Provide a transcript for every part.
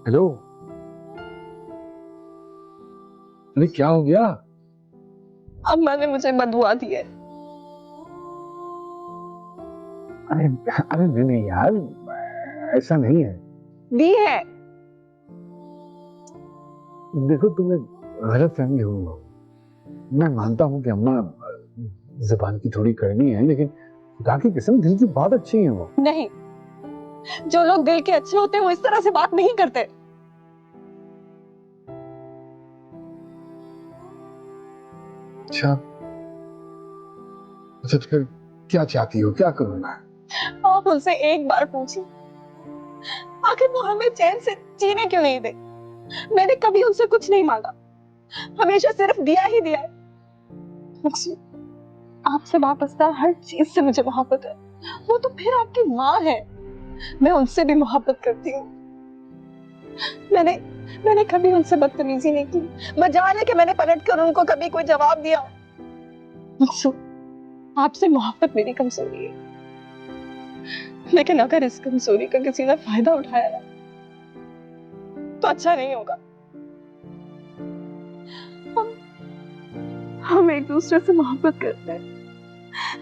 Hello. अरे क्या हो गया? अम्मा ने मुझे बदुआ दी है। अरे अरे नहीं नहीं यार, ऐसा नहीं है। दी है। देखो तुम्हें गलत फहमी हो। मैं मानता हूँ कि अम्मा जुबान की थोड़ी करनी है, लेकिन खुदा की कसम दिल की बहुत अच्छी है वो। नहीं, जो लोग दिल के अच्छे होते हैं वो इस तरह से बात नहीं करते। अच्छा, अच्छा फिर क्या चाहती हो, क्या करूँ मैं? आप उनसे एक बार पूछिए, आखिर वो हमें चैन से जीने क्यों नहीं दे। मैंने कभी उनसे कुछ नहीं मांगा, हमेशा सिर्फ दिया ही दिया है। आपसे वापसता हर चीज से मुझे मोहब्बत है। वो तो फिर आपकी माँ है, मैं उनसे भी मोहब्बत करती हूँ। मैंने मैंने कभी उनसे बदतमीजी नहीं की। मजाल है कि मैंने पलट कर उनको कभी कोई जवाब दिया। आपसे मोहब्बत मेरी कमजोरी है, लेकिन अगर इस कमजोरी का किसी ने फायदा उठाया ना, तो अच्छा नहीं होगा। हम एक दूसरे से मोहब्बत करते हैं,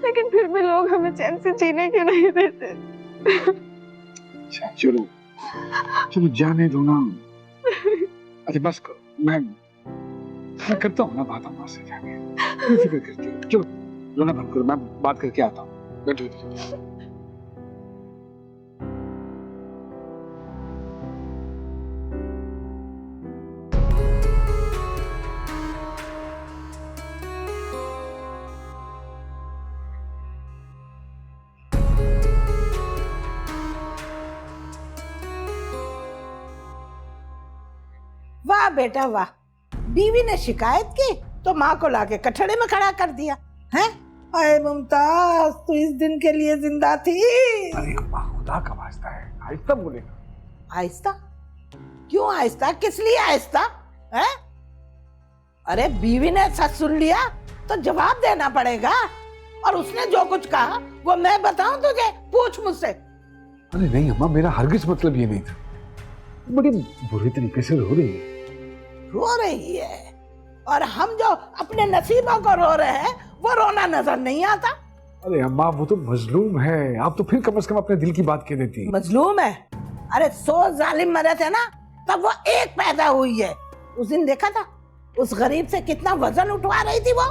लेकिन फिर भी लोग हमें चैन से जीने क्यों नहीं देते। चलो चलो जाने दो ना। अच्छा बस करो, मैं करता हूँ ना बात अम्मा से जाके। क्यों फिक्र करती हो? चलो रोना बंद करो, मैं बात करके आता हूँ। बैठो इधर। वाह बेटा वाह, बीवी ने शिकायत की तो माँ को लाके कठड़े में खड़ा कर दिया है। अरे मुमताज, तू इस दिन के लिए जिंदा थी। अरे अम्मा खुदा का वास्ता है, आहिस्ता बोलेगा। आहिस्ता? क्यों आहिस्ता, किस लिए आहिस्ता है? अरे बीवी ने सच सुन लिया तो जवाब देना पड़ेगा, और उसने जो कुछ कहा वो मैं बताऊं तुझे? पूछ मुझसे। अरे नहीं अम्मा, मेरा हरगिज मतलब ये नहीं था। बड़ी बुरी तरीके से रो रही है। रो रही है, और हम जो अपने नसीबों को रो रहे हैं वो रोना नजर नहीं आता। अरे अम्मा वो तो मजलूम है, आप तो फिर कम से कम अपने दिल की बात कह देती। मजलूम है? अरे 100 जालिम मरे थे ना, तब वो एक पैदा हुई है। उस दिन देखा था उस गरीब से कितना वजन उठवा रही थी वो।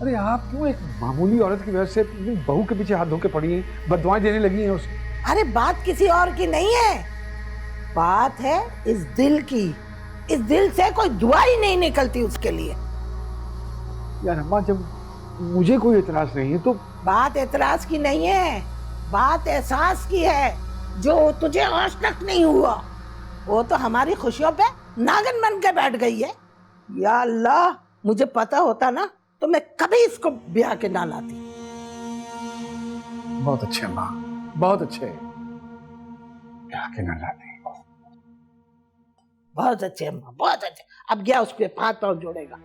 अरे आप क्यों एक मामूली औरत की वजह से अपनी बहू के पीछे हाथ धो के पड़ी हैं, बददुआएं देने लगी हैं उसे? अरे बात किसी और की नहीं है, बात है इस दिल की। इस दिल से कोई दुआ ही नहीं निकलती उसके लिए। यार अम्मा, जब मुझे कोई एतराज नहीं है तो। बात एतराज की नहीं है, बात एहसास की है, जो तुझे आज तक नहीं हुआ। वो तो हमारी खुशियों पे नागिन बन के बैठ गई है। या अल्लाह, मुझे पता होता ना तो मैं कभी इसको ब्याह के ना लाती। बहुत अच्छे अम्मा, बहुत अच्छे। ब्याह के ना लाती। बहुत अच्छे अम्मा, बहुत अच्छे। अब गया उसके हाथ पांव जोड़ेगा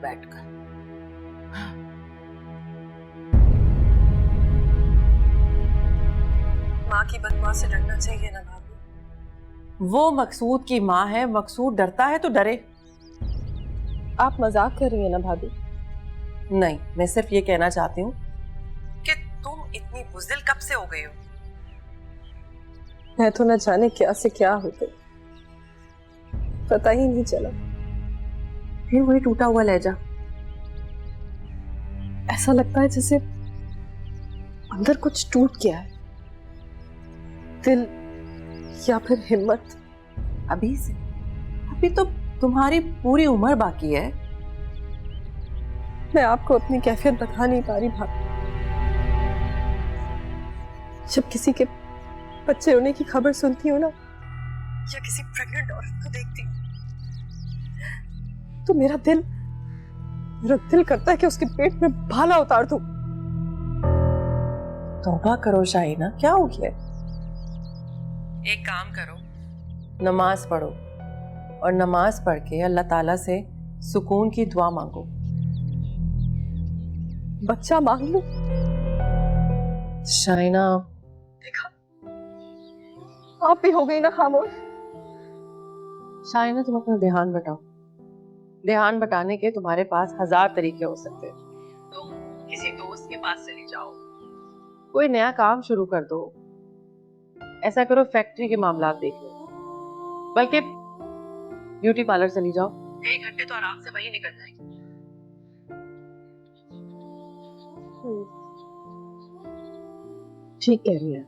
बैठकर। माँ की बददुआ से डरना चाहिए ना भाभी। वो मकसूद की माँ है, मकसूद डरता है तो डरे। आप मजाक कर रही हैं ना भाभी? नहीं, मैं सिर्फ ये कहना चाहती हूँ कि तुम इतनी बुज़दिल कब से हो गई हो। मैं तो न जाने क्या से क्या हो गई, पता ही नहीं चला। फिर वही टूटा हुआ लहजा। ऐसा लगता है जैसे अंदर कुछ टूट गया है, दिल या फिर हिम्मत। अभी से? अभी तो तुम्हारी पूरी उम्र बाकी है। मैं आपको अपनी कैफियत बता नहीं पा रही भाभी। जब किसी के बच्चे होने की खबर सुनती हूँ ना, या किसी प्रेग्नेंट औरत को देखती हूँ, तो मेरा दिल करता है कि उसके पेट में भाला उतार दूं। तौबा करो शाहीना, क्या हो गया? एक काम करो, नमाज पढ़ो, और नमाज पढ़ के अल्लाह ताला से सुकून की दुआ मांगो। बच्चा मांग लूं? शाहीना, देखा, आप भी हो गई ना खामोश। शायना तुम अपना ध्यान बटाओ। ध्यान बटाने के तुम्हारे पास 1000 तरीके हो सकते हैं। तुम किसी दोस्त के पास चली जाओ, कोई नया काम शुरू कर दो, ऐसा करो फैक्ट्री के मामला देख लो, बल्कि ब्यूटी पार्लर चली जाओ। 1 घंटे तो आराम से वही निकल जाएंगे। ठीक कह रही है।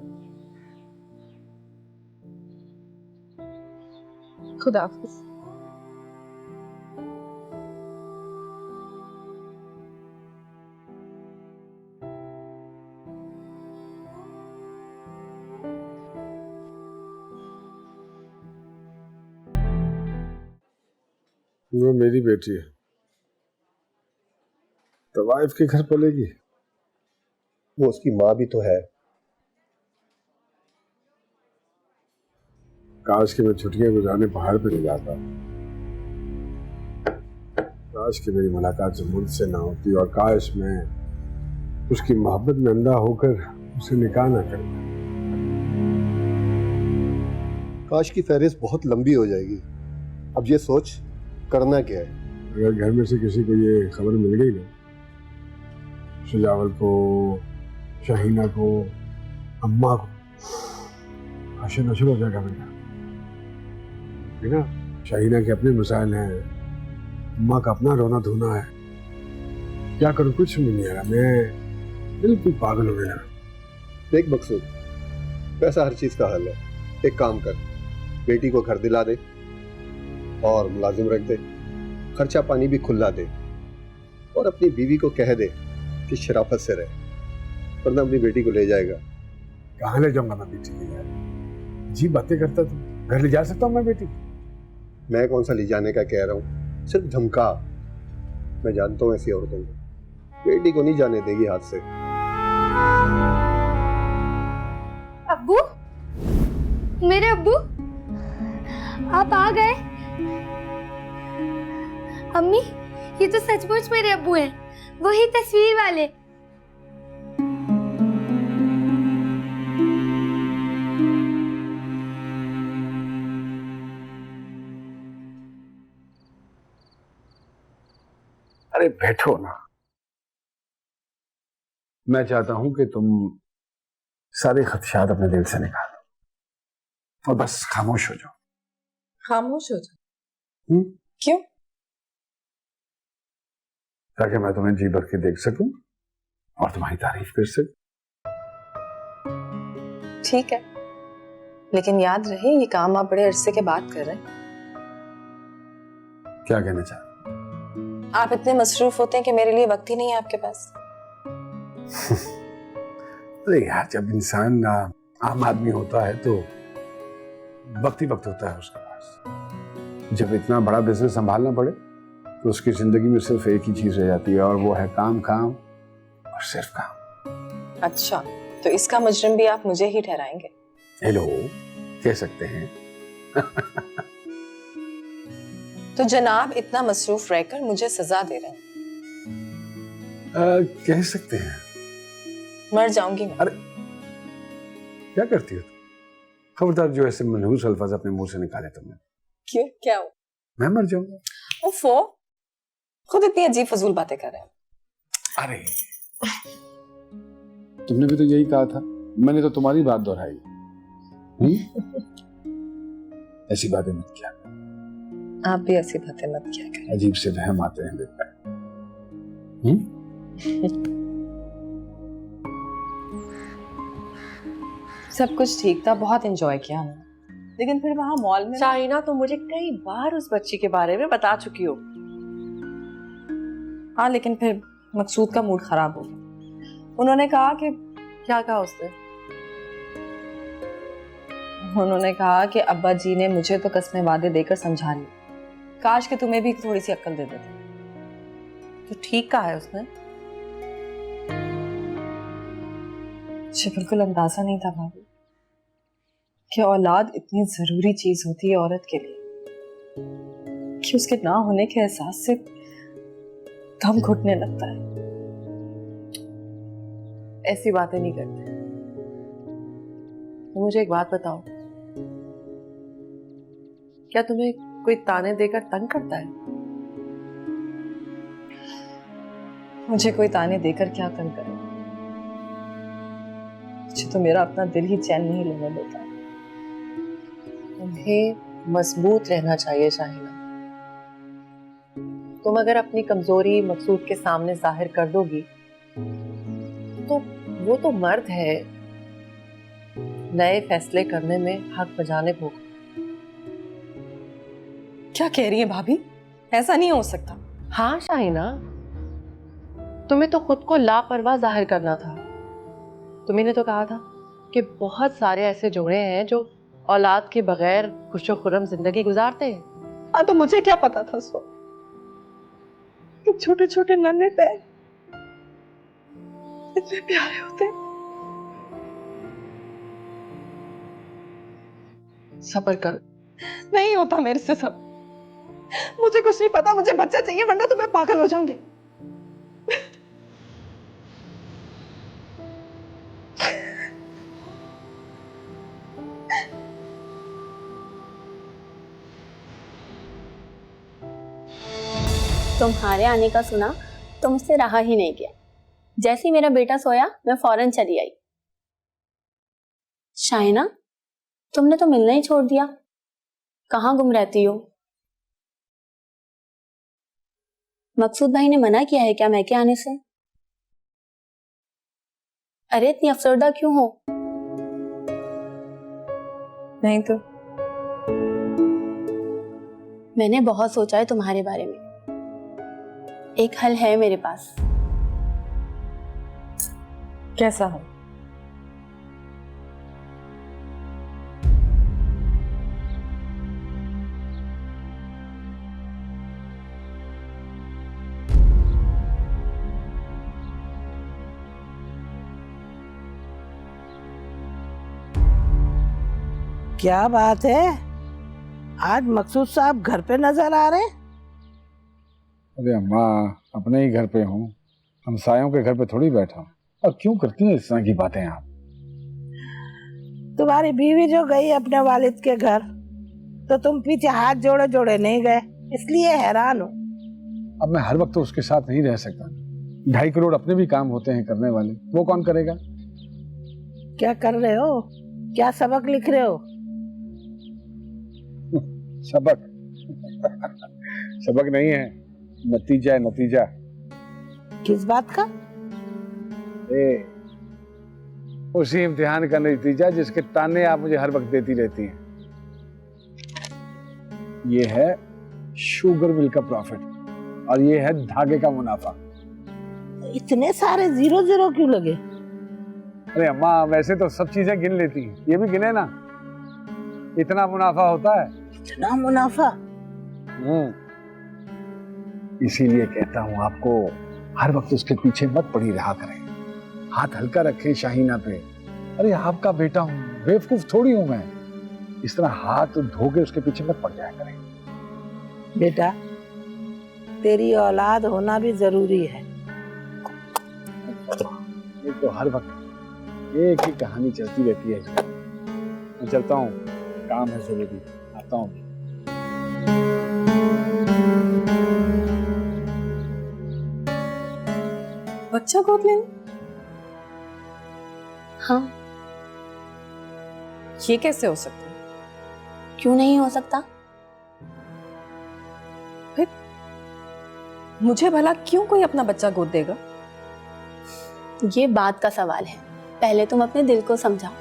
खुदा हाफिज। वो मेरी बेटी है तो वाइफ के घर पलेगी। वो उसकी माँ भी तो है। काश कि मैं छुट्टियां गुजारने पहाड़ पे ले जाता। काश कि मेरी मुलाकात जमूद से ना होती और काश मैं उसकी मोहब्बत में अंधा होकर उसे निकाह ना करता। काश की फहरिस्त बहुत लंबी हो जाएगी। अब ये सोच करना क्या है। अगर घर में से किसी को ये खबर मिल गई ना, सुजावल को, शाहीना को, अम्मा को, आशा नशर हो जाएगा मेरा, है ना। शाहीना के अपने मसाइल हैं, अम्मा का अपना रोना धोना है। क्या करूं, कुछ नहीं आ रहा, मैं बिल्कुल पागल हो गया। देख मकसूद, पैसा हर चीज का हल है। एक काम कर, बेटी को घर दिला दे और मुलाजिम रख दे, खर्चा पानी भी खुला दे और अपनी बीवी को कह दे कि शराफत से रहे, वरना अपनी बेटी को ले जाएगा। कहाँ ले जाऊंगा मैं बेटी को यार? जी बातें करता तू। घर ले जा सकता हूँ मैं बेटी? मैं कौन सा ले जाने का कह रहा हूँ, सिर्फ धमका। मैं जानता हूँ ऐसी औरतों को, बेटी को नहीं जाने देगी हाथ से। अब्बू, मेरे अब्बू, आप आ गए। अम्मी, ये तो सचमुच मेरे अब्बू हैं, वही तस्वीर वाले। अरे बैठो ना। मैं चाहता हूं कि तुम सारे खदशात अपने दिल से निकालो और बस खामोश हो जाओ। खामोश हो जाओ? क्यों? ताकि मैं तुम्हें जी भर के देख सकूं और तुम्हारी तारीफ कर सकूं। ठीक है, लेकिन याद रहे ये काम आप बड़े अरसे के बाद कर रहे हैं। क्या कहना चाहते? आप इतने मसरूफ होते हैं कि मेरे लिए वक्त ही नहीं है आपके पास। अरे यार, जब इंसान आम आदमी होता है तो वक्त ही वक्त होता है उसके पास। जब इतना बड़ा बिजनेस संभालना पड़े तो उसकी जिंदगी में सिर्फ एक ही चीज रह जाती है और वो है काम, काम और सिर्फ काम। अच्छा, तो इसका मुजरिम भी आप मुझे ही ठहराएंगे? हेलो, कह सकते हैं। तो जनाब इतना मसरूफ रहकर मुझे सजा दे रहे हैं? कह सकते हैं। मर जाऊंगी मैं। अरे क्या करती हो तुम? खबरदार जो ऐसे मनहूस अल्फाज अपने मुंह से निकाले तुमने। क्यों, क्या हो? मैं मर जाऊंगा। उफ़ो, खुद इतनी अजीब फजूल बातें कर रहे हैं। अरे तुमने भी तो यही कहा था, मैंने तो तुम्हारी बात दोहराई। ऐसी बातें मत किया। आप भी ऐसी बातें मत किया करें। अजीब से वहम आते हैं दिल पर। सब कुछ ठीक था, बहुत एंजॉय किया हमने, लेकिन फिर वहां मॉल में शाहीना तो मुझे कई बार उस बच्ची के बारे में बता चुकी हो। हाँ, लेकिन फिर मकसूद का मूड खराब हो गया। उन्होंने कहा कि क्या कहा उसने? उन्होंने कहा कि अब्बा जी ने मुझे तो कसमें वादे देकर समझा लिया, काश कि तुम्हें भी थोड़ी सी अक्ल दे देते। तो ठीक कहा है उसने। मुझे बिल्कुल अंदाजा नहीं था भाभी कि औलाद इतनी जरूरी चीज होती है औरत के लिए कि उसके ना होने के एहसास से दम घुटने लगता है। ऐसी बातें नहीं करते। तो मुझे एक बात बताओ, क्या तुम्हें कोई ताने देकर तंग करता है? मुझे कोई ताने देकर क्या तंग करे? मुझे तो मेरा अपना दिल ही चैन नहीं लेने देता। तुम्हें मजबूत रहना चाहिए शाहिना। तुम अगर अपनी कमजोरी मकसूद के सामने जाहिर कर दोगी तो वो तो मर्द है, नए फैसले करने में हक बजाने को। क्या कह रही है भाभी? ऐसा नहीं हो सकता। हाँ शाहिना, तुम्हें तो खुद को लापरवाह जाहिर करना था। तुम्ही ने तो कहा था कि बहुत सारे ऐसे जोड़े हैं जो औलाद के बगैर खुशो खुर्रम जिंदगी गुजारते हैं। हाँ, तो मुझे क्या पता था सो कि छोटे छोटे नन्हे पैर इतने प्यारे होते हैं। सब्र कर। नहीं होता मेरे से सब। मुझे कुछ नहीं पता, मुझे बच्चा चाहिए वरना तो मैं पागल हो जाऊंगी। तुम्हारे आने का सुना तो मुझसे रहा ही नहीं गया। जैसे ही मेरा बेटा सोया मैं फौरन चली आई। शाहिना, तुमने तो मिलना ही छोड़ दिया। कहाँ गुम रहती हो? मकसूद भाई ने मना किया है क्या मैं के आने से? अरे इतनी अफसरदा क्यों हो? नहीं तो मैंने बहुत सोचा है तुम्हारे बारे में। एक हल है मेरे पास। कैसा है? क्या बात है, आज मकसूद साहब घर पे नजर आ रहे हैं? अरे अम्मा, अपने ही घर पे हूँ, हमसायों के घर पे थोड़ी बैठा हूँ। और क्यों करती हैं इस तरह की बातें आप? तुम्हारी बीवी जो गई अपने वालिद के घर तो तुम पीछे हाथ जोड़े जोड़े नहीं गए, इसलिए हैरान हूँ। अब मैं हर वक्त तो उसके साथ नहीं रह सकता। 2.5 करोड़ अपने भी काम होते हैं करने वाले, वो कौन करेगा? क्या कर रहे हो? क्या सबक लिख रहे हो? सबक? सबक नहीं है, नतीजा है, नतीजा। किस बात का? उसी इम्तिहान का नतीजा जिसके ताने आप मुझे हर वक्त देती रहती हैं। ये है शुगर मिल का प्रॉफिट और ये है धागे का मुनाफा। इतने सारे जीरो जीरो क्यों लगे? अरे अम्मा, वैसे तो सब चीजें गिन लेती हैं, ये भी गिने ना। इतना मुनाफा होता है। इतना मुनाफा? इसीलिए कहता हूं आपको, हर वक्त उसके पीछे मत पड़ी रहा करें। हाथ हल्का रखें शाहीना पे। अरे आपका बेटा हूं, बेवकूफ थोड़ी हूं मैं। इस तरह हाथ धो के उसके पीछे मत पड़ जाया करें। बेटा, तेरी औलाद होना भी जरूरी है। ये तो हर वक्त एक ही कहानी चलती रहती है। मैं चलता हूँ, काम है जरूरी, आता हूँ। बच्चा गोद लेना? हाँ। ये कैसे हो सकता है? क्यों नहीं हो सकता? फिर मुझे भला क्यों कोई अपना बच्चा गोद देगा? ये बात का सवाल है, पहले तुम अपने दिल को समझाओ।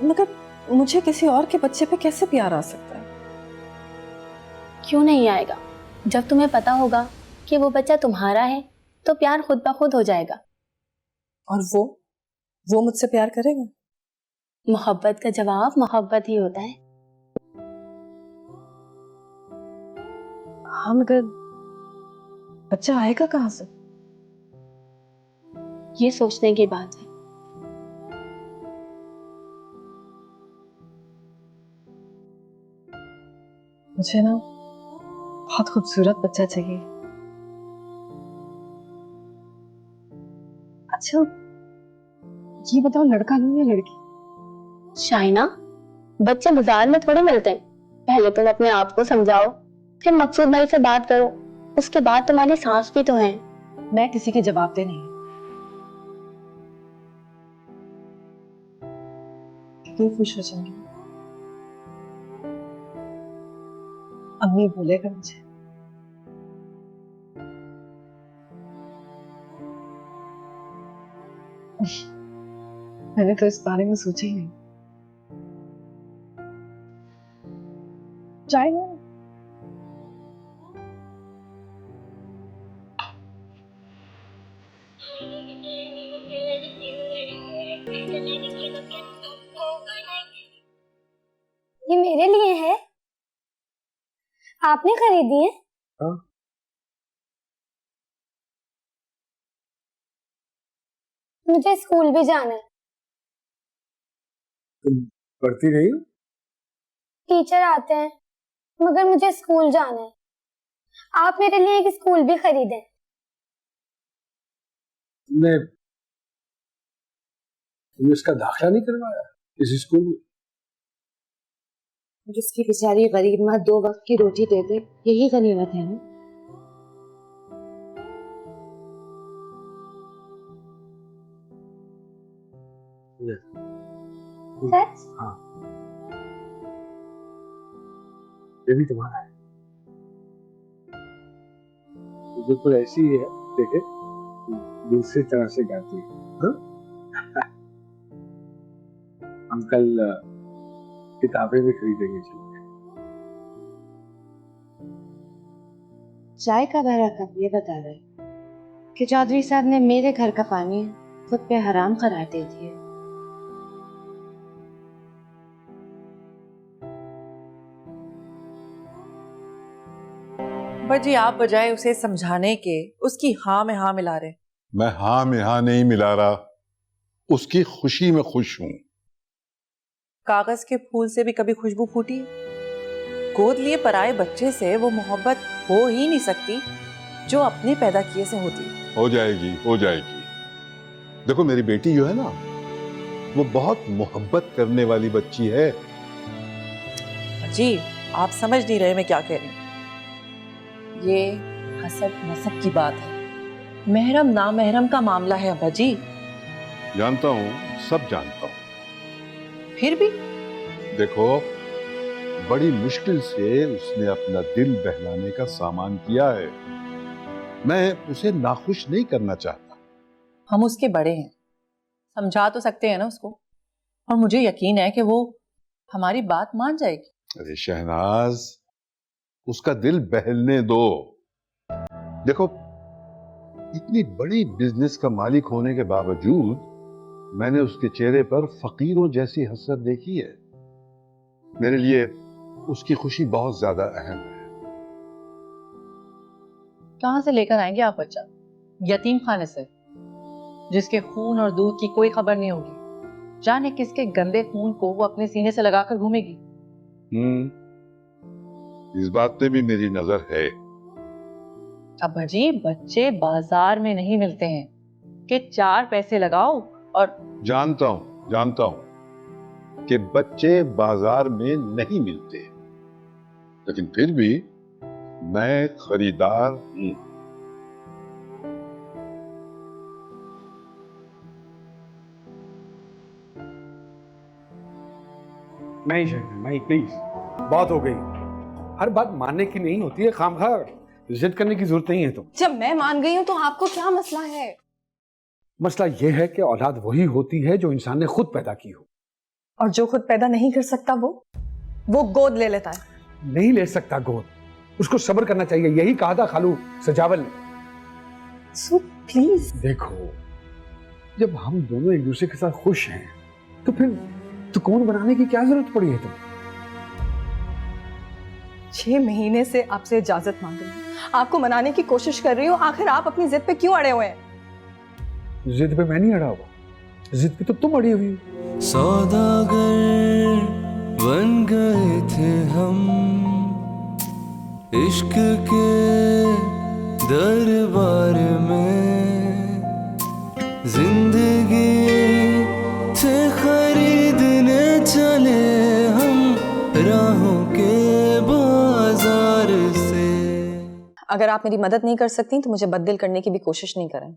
मगर मुझे किसी और के बच्चे पे कैसे प्यार आ सकता है? क्यों नहीं आएगा? जब तुम्हें पता होगा कि वो बच्चा तुम्हारा है तो प्यार खुद ब खुद हो जाएगा। और वो मुझसे प्यार करेगा? मोहब्बत का जवाब मोहब्बत ही होता है। हाँ, मगर बच्चा आएगा कहाँ से? ये सोचने की बात है। मुझे ना बहुत खूबसूरत बच्चा चाहिए। अच्छा, ये बताओ, लड़का लूं या लड़की? शाइना, बच्चे बाजार में थोड़े मिलते हैं। पहले तुम अपने आप को समझाओ, फिर मकसूद भाई से बात करो, उसके बाद तुम्हारी सास भी तो है। मैं किसी के जवाब दे नहीं। तू खुश हो जाएंगी। अम्मी बोलेगा मुझे। मैंने तो इस बारे में सोचा ही नहीं। जाएगा। ये मेरे लिए है? आपने खरीदी है? हाँ। मुझे स्कूल भी जाना है। तुम पढ़ती नहीं हो? टीचर आते हैं, मगर मुझे स्कूल जाना है। आप मेरे लिए एक स्कूल भी खरीदें। तुमने इसका दाखिला नहीं करवाया किसी स्कूल में? जिसकी बेचारी गरीब माँ 2 वक्त की रोटी दे दे, यही गनीमत है ना। सच? हाँ, ये भी तुम्हारा है। बिल्कुल ऐसी ही है, देखे दूसरी तरह से गाती है। हाँ? अंकल किताबें भी खरीदेंगे चल। चाय का भरा कप ये बता रहे कि चौधरी साहब ने मेरे घर का पानी खुद पे हराम करार दे दिया। जी आप बजाय उसे समझाने के उसकी हाँ में हाँ मिला रहे। मैं हाँ में हाँ नहीं मिला रहा, उसकी खुशी में खुश हूं। कागज के फूल से भी कभी खुशबू फूटी? गोद लिए पराए बच्चे से वो मोहब्बत हो ही नहीं सकती जो अपने पैदा किए से होती। हो जाएगी, हो जाएगी। देखो मेरी बेटी जो है ना, वो बहुत मोहब्बत करने वाली बच्ची है। जी आप समझ नहीं रहे मैं क्या कह रही हूँ। ये हसब नसब की बात है, महरम नामहरम का मामला है अब्बा जी। जानता हूँ, सब जानता हूँ। फिर भी देखो बड़ी मुश्किल से उसने अपना दिल बहलाने का सामान किया है। मैं उसे नाखुश नहीं करना चाहता। हम उसके बड़े हैं, समझा तो सकते हैं ना उसको, और मुझे यकीन है कि वो हमारी बात मान जाएगी। अरे शहनाज, उसका दिल बहलने दो। देखो इतनी बड़ी बिजनेस का मालिक होने के बावजूद मैंने उसके चेहरे पर फकीरों जैसी हसरत देखी है। मेरे लिए उसकी खुशी बहुत ज्यादा अहम है। कहां से लेकर आएंगे आप बच्चा? यतीम खाने से, जिसके खून और दूध की कोई खबर नहीं होगी। जाने किसके गंदे खून को वो अपने सीने से लगाकर घूमेगी। इस बात पे भी मेरी नजर है। अब जी बच्चे बाजार में नहीं मिलते हैं कि 4 पैसे लगाओ और। जानता हूं कि बच्चे बाजार में नहीं मिलते, लेकिन फिर भी मैं खरीदार हूं। नहीं शहनाज, नहीं प्लीज। बहुत हो गई। हर बात मानने की नहीं होती है, खामखा जिद करने की जरूरत नहीं है। तो जब मैं मान गई हूँ तो आपको क्या मसला है? मसला यह है कि औलाद वही होती है जो इंसान ने खुद पैदा की हो। और जो खुद पैदा नहीं कर सकता वो गोद ले लेता है। नहीं ले सकता गोद, उसको सब्र करना चाहिए। यही कहा था खालू सजावल ने। सो प्लीज देखो, जब हम दोनों एक दूसरे के साथ खुश हैं तो फिर तो कौन बनाने की क्या जरूरत पड़ी है? तुम्हें 6 महीने से आपसे इजाजत मांग रही हूँ, आपको मनाने की कोशिश कर रही हूँ। आखिर आप अपनी जिद पे क्यों अड़े हुए हैं? जिद पे मैं नहीं अड़ा हुआ, जिद पे तो तुम अड़ी हुई हो। सौदागर बन गए थे हम इश्क के दरबार में, जिंदगी अगर आप मेरी मदद नहीं कर सकती तो मुझे बददिल करने की भी कोशिश नहीं करें।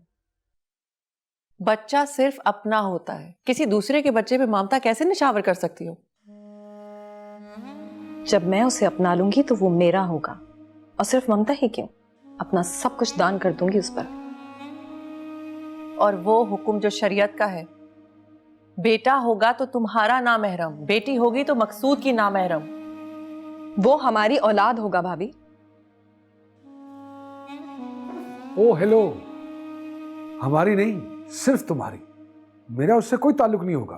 बच्चा सिर्फ अपना होता है, किसी दूसरे के बच्चे पे ममता कैसे निछावर कर सकती हो? जब मैं उसे अपना लूंगी तो वो मेरा होगा, और सिर्फ ममता ही क्यों, अपना सब कुछ दान कर दूंगी उस पर। और वो हुक्म जो शरीयत का है, बेटा होगा तो तुम्हारा नामहरम, बेटी होगी तो मकसूद की नामहरम। वो हमारी औलाद होगा भाभी। ओ हेलो, हमारी नहीं, सिर्फ तुम्हारी। मेरा उससे कोई ताल्लुक नहीं होगा।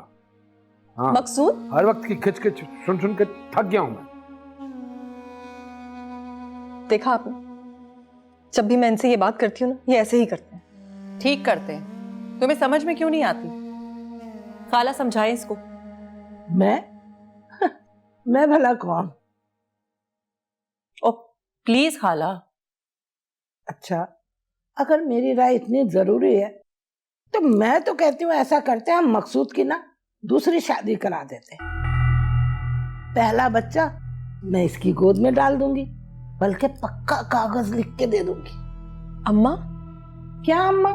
हाँ, मकसूद? हर वक्त की खिच खिच सुन सुन के थक गया हूं मैं। देखा आपने, जब भी मैं इनसे ये बात करती हूँ ना, ये ऐसे ही करते हैं। ठीक करते हैं, तुम्हें समझ में क्यों नहीं आती? खाला समझाए इसको। मैं भला कौन? ओ प्लीज खाला। अच्छा, अगर मेरी राय इतनी जरूरी है तो मैं तो कहती हूँ ऐसा करते हैं, हम मकसूद की ना दूसरी शादी करा देते हैं। पहला बच्चा मैं इसकी गोद में डाल दूंगी, बल्कि पक्का कागज लिख के दे दूंगी। अम्मा? क्या अम्मा?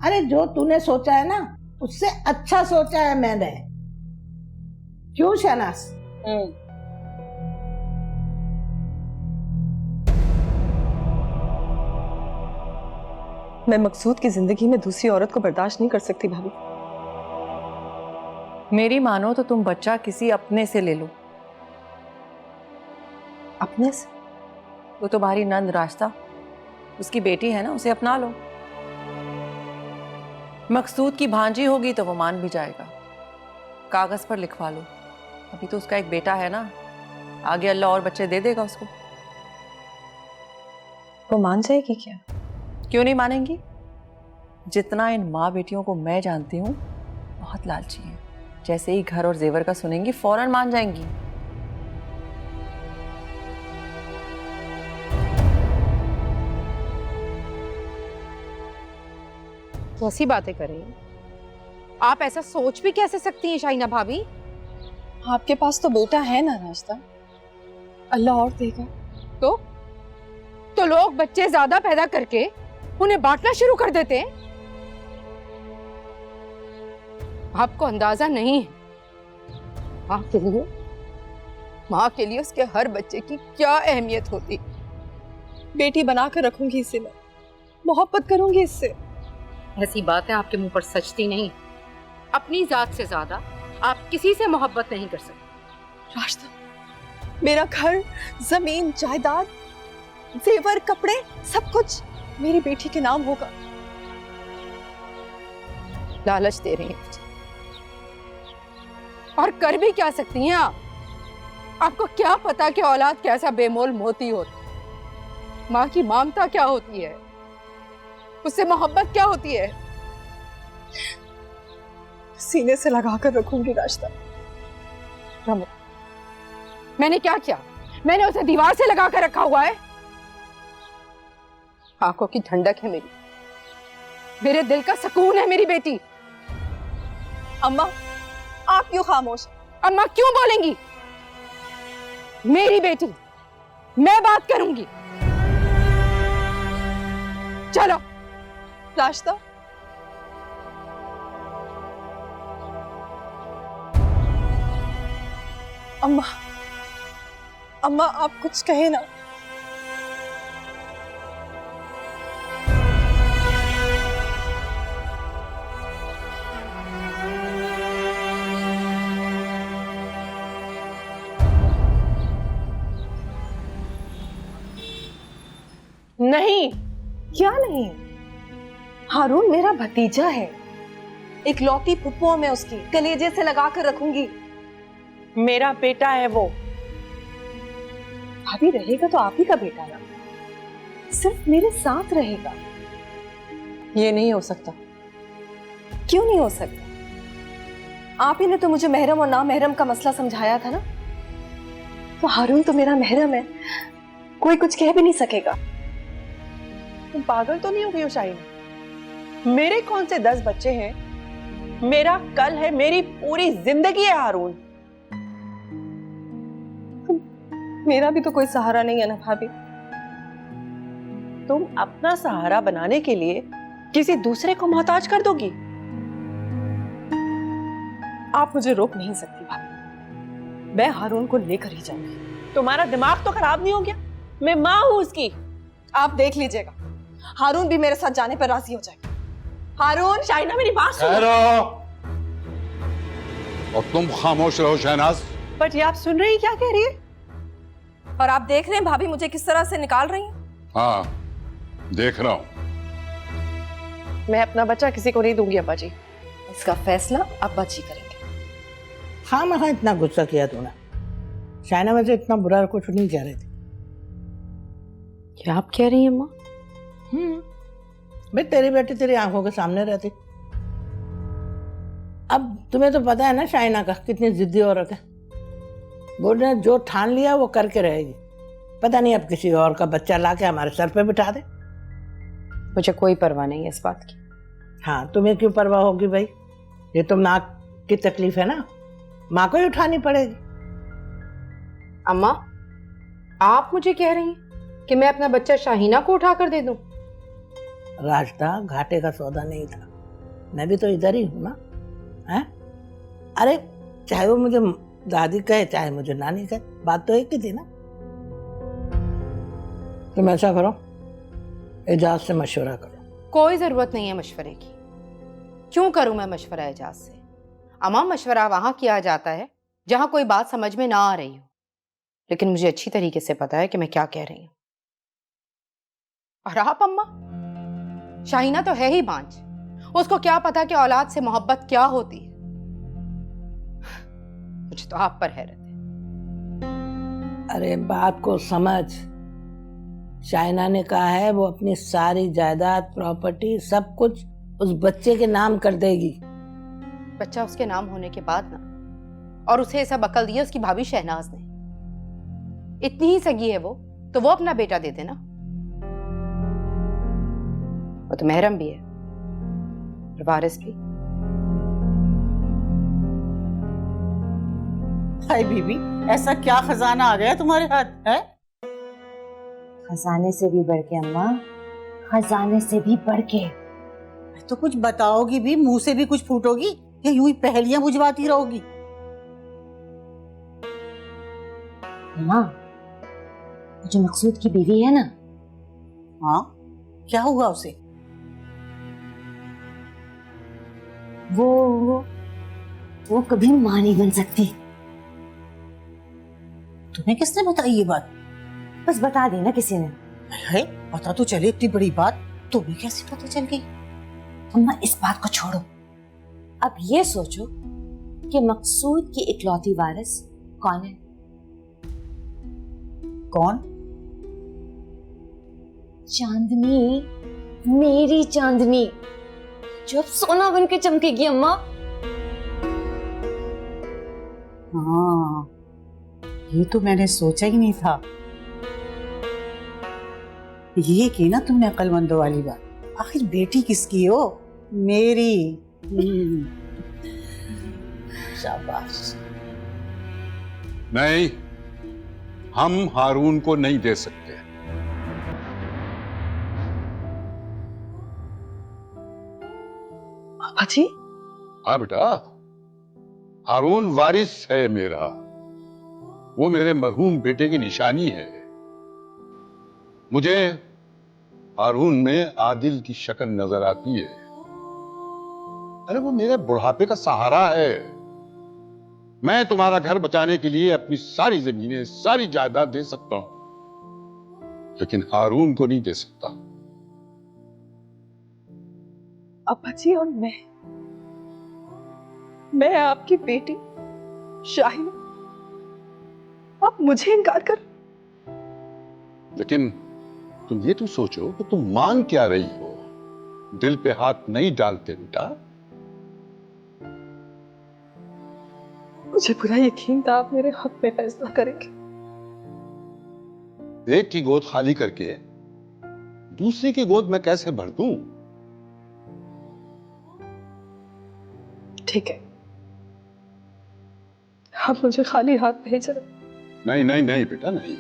अरे जो तूने सोचा है ना, उससे अच्छा सोचा है मैंने। क्यों शहनाज? मैं मकसूद की जिंदगी में दूसरी औरत को बर्दाश्त नहीं कर सकती भाभी। मेरी मानो तो तुम बच्चा किसी अपने से ले लो। अपने से? वो तुम्हारी नंद रास्ता, उसकी बेटी है ना, उसे अपना लो। मकसूद की भांजी होगी तो वो मान भी जाएगा, कागज पर लिखवा लो। अभी तो उसका एक बेटा है ना, आगे अल्लाह और बच्चे दे देगा उसको। वो मान जाएगी क्या? क्यों नहीं मानेंगी? जितना इन माँ बेटियों को मैं जानती हूँ, बहुत लालची है। जैसे ही घर और जेवर का सुनेंगी फौरन मान जाएंगी। कैसी बातें कर रही हैं? आप ऐसा सोच भी कैसे सकती हैं शाइना भाभी? आपके पास तो बेटा है ना रास्ता, अल्लाह और देगा। तो लोग बच्चे ज्यादा पैदा करके उन्हें बांटना शुरू कर देते हैं। आपको अंदाजा नहीं है माँ के लिए उसके हर बच्चे की क्या अहमियत होती। बेटी बनाकर रखूंगी इसे, मैं मोहब्बत करूंगी इससे। ऐसी बातें आपके मुंह पर सचती नहीं। अपनी जात से ज्यादा आप किसी से मोहब्बत नहीं कर सकते। रास्ता, मेरा घर, जमीन, जायदाद, जेवर, कपड़े, सब कुछ मेरी बेटी के नाम होगा। लालच दे रही हैं और कर भी क्या सकती हैं आप? आपको क्या पता कि औलाद कैसा बेमोल मोती होती। माँ की ममता क्या होती है, उससे मोहब्बत क्या होती है। सीने से लगाकर रखूंगी रास्ता। रमो, मैंने क्या किया? मैंने उसे दीवार से लगा कर रखा हुआ है। आंखों की ठंडक है मेरी, मेरे दिल का सुकून है मेरी बेटी। अम्मा, आप क्यों खामोश? अम्मा क्यों बोलेंगी? मेरी बेटी, मैं बात करूंगी। चलो। रास्ता, अम्मा, अम्मा आप कुछ कहे ना। नहीं। क्या नहीं? हारून मेरा भतीजा है, एक लौती फुप्पो मैं उसकी, कलेजे से लगा कर रखूंगी। मेरा बेटा है वो। भाभी रहेगा तो आप ही का बेटा ना, सिर्फ मेरे साथ रहेगा। ये नहीं हो सकता। क्यों नहीं हो सकता? आप ही ने तो मुझे महरम और ना महरम का मसला समझाया था ना। तो हारून तो मेरा महरम है, कोई कुछ कह भी नहीं सकेगा। तुम पागल तो नहीं हो गई हो शाहीन? मेरे कौन से 10 बच्चे हैं? मेरा कल है, मेरी पूरी जिंदगी है हारून। मेरा भी तो कोई सहारा नहीं है ना भाभी। तुम अपना सहारा बनाने के लिए किसी दूसरे को मोहताज कर दोगी? आप मुझे रोक नहीं सकती भाभी, मैं हारून को लेकर ही जाऊंगी। तुम्हारा दिमाग तो खराब नहीं हो गया? मैं माँ हूं उसकी। आप देख लीजिएगा, हारून भी मेरे साथ जाने पर राजी हो जाएगा। हारून, शाइना मेरी बात सुनो। ठहरो, और तुम खामोश रहो शहनाज। बट ये आप सुन रही क्या कह रही है? और आप देख रहे हैं भाभी मुझे किस तरह से निकाल रही हैं। हाँ, देख रहा हूं। मैं अपना बच्चा किसी को नहीं दूंगी अब्बा जी। इसका फैसला अब्बा जी करेंगे। हाँ मैं इतना गुस्सा किया तूने। शाइना वैसे इतना बुरा कुछ नहीं कह रही थी। क्या आप कह रही हैं माँ? भाई तेरी बेटी तेरी आंखों के सामने रहती। अब तुम्हें तो पता है ना शाइना का कितनी जिद्दी औरत है। वो ने जो ठान लिया वो करके रहेगी। पता नहीं अब किसी और का बच्चा लाके हमारे सर पे बिठा दे। मुझे कोई परवाह नहीं है इस बात की। हाँ, तुम्हें क्यों परवाह होगी भाई? ये तो माँ की तकलीफ है ना, माँ को ही उठानी पड़ेगी। अम्मा, आप मुझे कह रही हैं कि मैं अपना बच्चा शाहीना को उठा कर दे दूं? रास्ता घाटे का सौदा नहीं था। मैं भी तो इधर ही हूं ना। हैं? अरे चाहे वो मुझे दादी कहे चाहे मुझे नानी कहे, बात तो एक ही थी ना। तुम ऐसा करो, एजाज से मशवरा करो। कोई जरूरत नहीं है मशवरे की। क्यों करूं मैं मशवरा एजाज से? अम्मा, मशवरा वहां किया जाता है जहां कोई बात समझ में ना आ रही हो। लेकिन मुझे अच्छी तरीके से पता है कि मैं क्या कह रही हूं। और आप अम्मा, शाहीना तो है ही बांझ। उसको क्या पता कि औलाद से मोहब्बत क्या होती है। मुझे तो आप पर हैरत है। अरे बात को समझ। शाइना ने कहा है वो अपनी सारी जायदाद, प्रॉपर्टी, सब कुछ उस बच्चे के नाम कर देगी। बच्चा उसके नाम होने के बाद ना, और उसे सब अकल दी है उसकी भाभी शहनाज ने। इतनी ही सगी है वो, तो वो अपना बेटा दे देना। वो तो महरम भी है और वारिस भी। हाय बीबी, ऐसा क्या खजाना आ गया तुम्हारे हाथ है? खजाने से भी बढ़ के अम्मा, खजाने से भी बढ़ के। तो कुछ बताओगी भी, मुंह से भी कुछ फूटोगी या यूं ही पहेलियां बुझवाती रहोगी? अम्मा, जो मकसूद की बीवी है ना। हाँ, क्या हुआ उसे? वो कभी मां नहीं बन सकती। तुम्हें किसने बताई ये बात? बस बता दी ना किसी ने। है, पता तो चले इतनी बड़ी बात, तुम्हें कैसे पता चल गई? अम्मा इस बात को छोड़ो, अब ये सोचो कि मकसूद की इकलौती वारिस कौन है? कौन? चांदनी, मेरी चांदनी, जो अब सोना बन के चमकेगी अम्मा। हाँ, ये तो मैंने सोचा ही नहीं था। ये की ना तुमने अक्लमंदों वाली बात। आखिर बेटी किसकी हो? मेरी। शाबाश। नहीं, हम हारून को नहीं दे सकते। पापा जी? हाँ बेटा, हारून वारिस है मेरा। वो मेरे मरहूम बेटे की निशानी है। मुझे हारून में आदिल की शक्ल नजर आती है। अरे वो मेरे बुढ़ापे का सहारा है। मैं तुम्हारा घर बचाने के लिए अपनी सारी जमीनें, सारी जायदाद दे सकता हूं, लेकिन हारून को नहीं दे सकता। अब्बा जी, और मैं आपकी बेटी शाहीना, आप मुझे इनकार कर? लेकिन तुम ये तो सोचो कि तुम मांग क्या रही हो। दिल पे हाथ नहीं डालते बेटा। मुझे पूरा यकीन था आप मेरे हक में फैसला करेंगे। एक की गोद खाली करके दूसरी की गोद मैं कैसे भर दूं? ठीक है, आप मुझे खाली हाथ भेज रहे। नहीं नहीं नहीं बेटा, नहीं।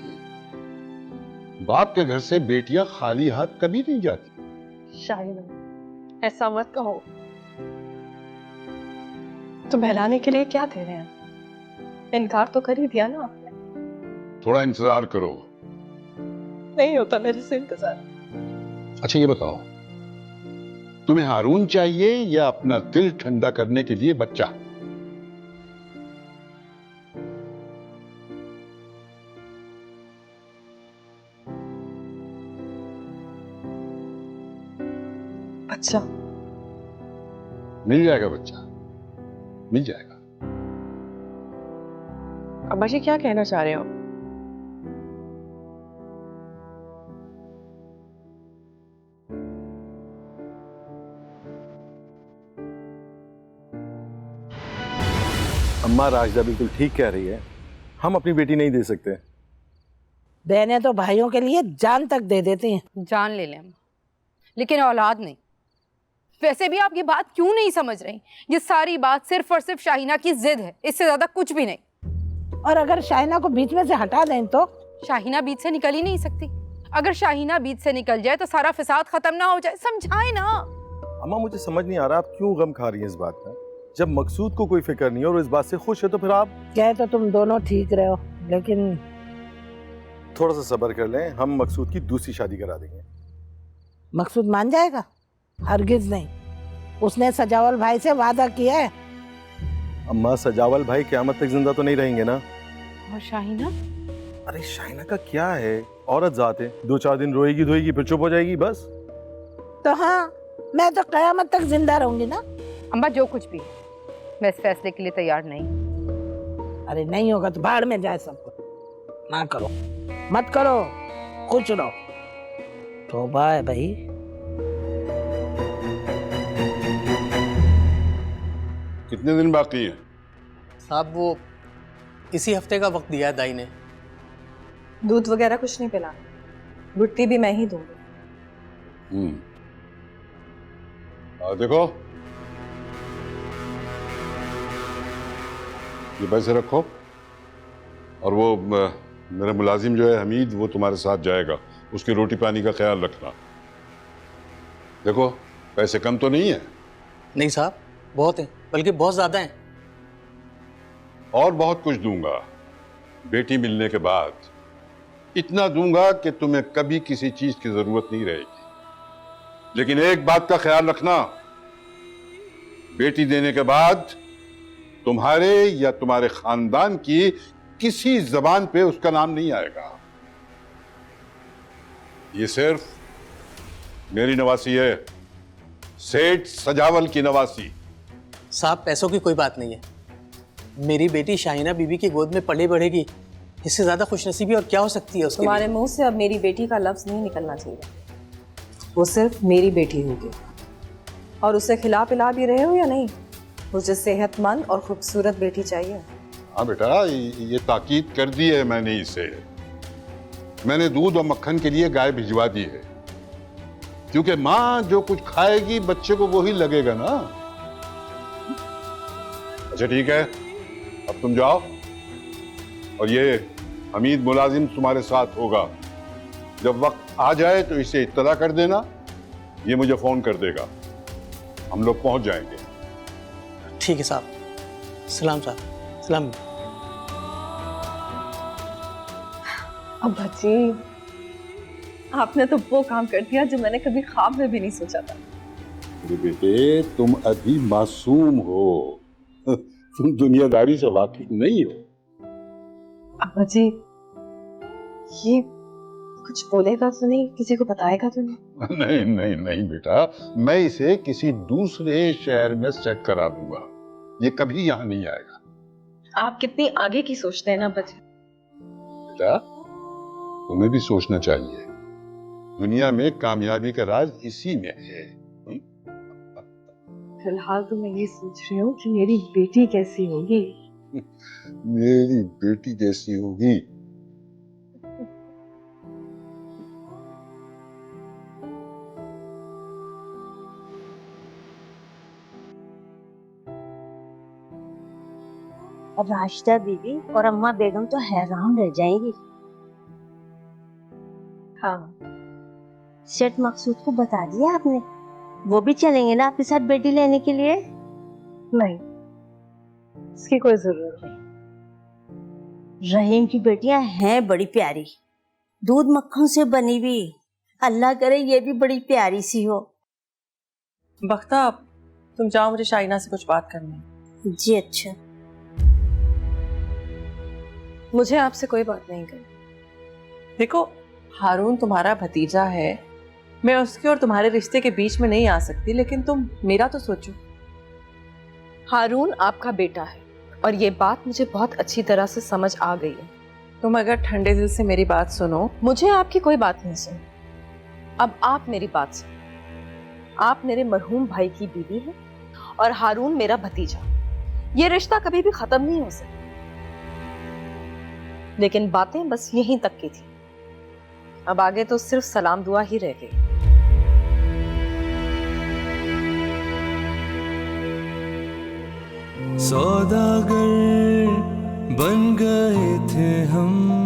बाप के घर से बेटियां खाली हाथ कभी नहीं जाती। शाहिना, ऐसा मत कहो। तो बहलाने के लिए क्या दे रहे हैं? इनकार तो कर ही दिया ना आपने। थोड़ा इंतजार करो। नहीं होता मेरे से इंतजार। अच्छा ये बताओ, तुम्हें हारून चाहिए या अपना दिल ठंडा करने के लिए बच्चा? बच्चा। मिल जाएगा बच्चा, मिल जाएगा। अब्बा जी क्या कहना चाह रहे हो? अम्मा, राजदा बिल्कुल ठीक कह रही है। हम अपनी बेटी नहीं दे सकते। बहनें तो भाइयों के लिए जान तक दे देती हैं। जान ले लें अम्मा, लेकिन औलाद नहीं। वैसे भी आप ये बात क्यों नहीं समझ रही? ये सारी बात सिर्फ और सिर्फ शाहीना की जिद है, इससे ज्यादा कुछ भी नहीं। और अगर शाहीना को बीच में से हटा दें तो? शाहीना बीच से निकल ही नहीं सकती। अगर शाहीना बीच से निकल जाए तो सारा फिसाद खत्म ना हो जाए। समझाए ना। अम्मा, मुझे समझ नहीं आ रहा आप क्यों गम खा रही हैं इस बात का। जब मकसूद को कोई फिक्र नहीं है और इस बात से खुश है तो फिर आप। कहे तो तुम दोनों ठीक रहे हो, लेकिन थोड़ा सा सब्र कर लें, हम मकसूद की दूसरी शादी करा देंगे। मकसूद मान जाएगा? हरगिज नहीं। उसने सजावल भाई से वादा किया है। अम्मा, सजावल भाई क़यामत तक जिंदा तो नहीं रहेंगे ना। और शाहीना? अरे शाहीना का क्या है, औरत जात है, 2-4 दिन रोएगी धोएगी फिर चुप हो जाएगी बस। तो हाँ, मैं तो क़यामत तक जिंदा रहूंगी ना। अम्मा जो कुछ भी, मैं इस फैसले के लिए तैयार नहीं। अरे नहीं होगा तो भाड़ में जाए सब कुछ। ना करो, मत करो, खुश रहो। तौबा है भाई। कितने दिन बाकी हैं? साहब वो इसी हफ्ते का वक्त दिया है दाई ने। दूध वगैरह कुछ नहीं पिला, गुट्टी भी मैं ही दूंगी। देखो ये पैसे रखो, और वो मेरा मुलाजिम जो है हमीद, वो तुम्हारे साथ जाएगा। उसकी रोटी पानी का ख्याल रखना। देखो पैसे कम तो नहीं है? नहीं साहब, बहुत हैं, बल्कि बहुत ज्यादा हैं। और बहुत कुछ दूंगा बेटी मिलने के बाद। इतना दूंगा कि तुम्हें कभी किसी चीज की जरूरत नहीं रहेगी। लेकिन एक बात का ख्याल रखना, बेटी देने के बाद तुम्हारे या तुम्हारे खानदान की किसी जबान पे उसका नाम नहीं आएगा। ये सिर्फ मेरी नवासी है, सेठ सजावल की नवासी। साहब पैसों की कोई बात नहीं है। मेरी बेटी शाहीना बीबी की गोद में पले बढ़ेगी, इससे ज्यादा खुशनसीबी और क्या हो सकती है उसके तुम्हारे लिए? मुंह से अब मेरी बेटी का लफ्ज नहीं निकलना चाहिए। वो सिर्फ मेरी बेटी होगी। और उसे खिला पिला भी रहे हो या नहीं? मुझे सेहतमंद और खूबसूरत बेटी चाहिए। हाँ बेटा, ये ताकीद कर दी है मैंने इसे। मैंने दूध और मक्खन के लिए गाय भिजवा दी है, क्योंकि माँ जो कुछ खाएगी बच्चे को वही लगेगा ना। अच्छा ठीक है, अब तुम जाओ, और ये हमीद मुलाजिम तुम्हारे साथ होगा। जब वक्त आ जाए तो इसे इत्तला कर देना, ये मुझे फोन कर देगा, हम लोग पहुंच जाएंगे। ठीक है साहब। सलाम साहब। सलाम। अब्बा जी, आपने तो वो काम कर दिया जो मैंने कभी ख्वाब में भी नहीं सोचा था। अरे बेटे, तुम अभी मासूम हो, तुम दुनियादारी से वाकिफ नहीं हो। अब्बा जी, ये कुछ बोलेगा तो नहीं, किसी को बताएगा तो नहीं? नहीं नहीं नहीं बेटा, मैं इसे किसी दूसरे शहर में सेट करा दूंगा, ये कभी यहाँ नहीं आएगा। आप कितनी आगे की सोचते हैं ना अब्बा जी। बेटा, तुम्हें भी सोचना चाहिए, दुनिया में कामयाबी का राज इसी में है। फिलहाल तो मैं ये सोच रही हूँ कि मेरी बेटी कैसी होगी। मेरी बेटी कैसी होगी? राशिदा बीबी और अम्मा बेगम तो हैरान रह जाएंगी। हाँ। सेठ मकसूद को बता दिया आपने? वो भी चलेंगे ना आपके साथ बेटी लेने के लिए? नहीं, इसकी कोई जरूरत नहीं। रहीम की बेटियां हैं बड़ी प्यारी, दूध मक्खन से बनी हुई। अल्लाह करे ये भी बड़ी प्यारी सी हो। बख्ता, तुम जाओ, मुझे शाइना से कुछ बात करनी है। जी अच्छा। मुझे आपसे कोई बात नहीं करनी। देखो, हारून तुम्हारा भतीजा है, मैं उसके और तुम्हारे रिश्ते के बीच में नहीं आ सकती, लेकिन तुम मेरा तो सोचो। हारून आपका बेटा है और ये बात मुझे बहुत अच्छी तरह से समझ आ गई है। तुम अगर ठंडे दिल से मेरी बात सुनो। मुझे आपकी कोई बात नहीं सुनी। अब आप मेरी बात सुनो। आप मेरे मरहूम भाई की बीवी हैं और हारून मेरा भतीजा। ये रिश्ता कभी भी खत्म नहीं हो सकता। लेकिन बातें बस यहीं तक की थी। अब आगे तो सिर्फ सलाम दुआ ही रह गई। सौदागर बन गए थे हम,